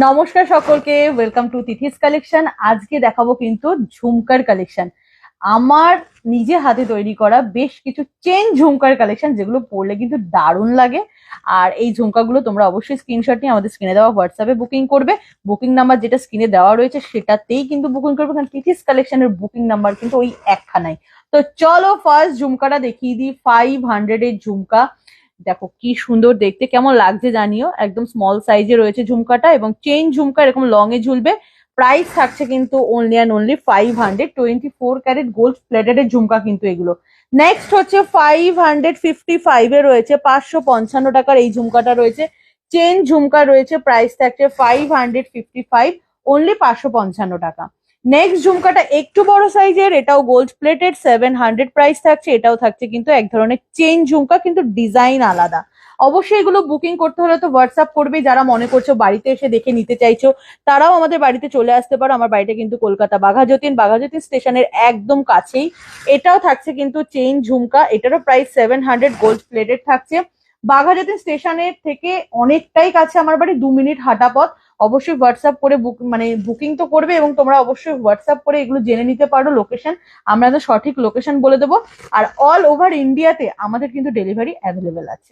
নমস্কার সকলকে, welcome to তিথিস collection. আজকে দেখাবো কিন্তু ঝুমকার কালেকশন। আমার নিজে হাতে তৈরি করা বেশ কিছু চেন ঝুমকার কালেকশন, যেগুলো পরলে কিন্তু দারুণ লাগে। আর এই ঝুমকাগুলো তোমরা অবশ্যই স্ক্রিনশট নিয়ে আমাদের স্ক্রিনে দেওয়া হোয়াটসঅ্যাপে বুকিং করবে। বুকিং নাম্বার যেটা স্ক্রিনে দেওয়া রয়েছে সেটাতেই কিন্তু বুকিং করবে, কারণ তিথিস কালেকশনের বুকিং নাম্বার কিন্তু ওই একখানাই। তো চলো ফার্স্ট ঝুমকাটা দেখিয়ে দিই। 500 এর ঝুমকা। দেখো কি সুন্দর দেখতে, কেমন লাগছে জানিও। একদম স্মল সাইজে রয়েছে ঝুমকাটা, এবং চেইন ঝুমকা এরকম লং এ ঝুলবে। প্রাইস থাকছে কিন্তু only and only 500। 24 carat gold plated এর ঝুমকা কিন্তু এগুলো। নেক্সট হচ্ছে 555 এ রয়েছে, 555 টাকার এই ঝুমকাটা রয়েছে। চেন ঝুমকা রয়েছে, প্রাইস থাকছে 555, অনলি 555 টাকা। নেক্সট ঝুমকাটা একটু বড় সাইজের, এটাও গোল্ড প্লেটেড, 700 প্রাইস থাকছে। এটাও থাকছে কিন্তু এক ধরনের চেইন ঝুমকা, কিন্তু ডিজাইন আলাদা। অবশ্যই এগুলো বুকিং করতে হলে তো হোয়াটসঅ্যাপ করবে। যারা মনে করছো বাড়িতে এসে দেখে নিতে চাইছো, তারাও আমাদের বাড়িতে চলে আসতে পারো। আমার বাড়িটা কিন্তু কলকাতা বাঘাযতীন স্টেশনের একদম কাছেই। এটাও থাকছে কিন্তু চেইন ঝুমকা, এটারও প্রাইস 700, গোল্ড প্লেটেড থাকছে। বাঘাযতীন স্টেশনের থেকে অনেকটাই কাছে আমার বাড়ি, 2 মিনিট হাঁটা পথ। অবশ্যই হোয়াটসঅ্যাপ করে বুকিং তো করবে, এবং তোমরা অবশ্যই হোয়াটসঅ্যাপ করে এগুলো জেনে নিতে পারো লোকেশন। আমরা তো সঠিক লোকেশন বলে দেবো। আর অল ওভার ইন্ডিয়াতে আমাদের কিন্তু ডেলিভারি অ্যাভেলেবেল আছে।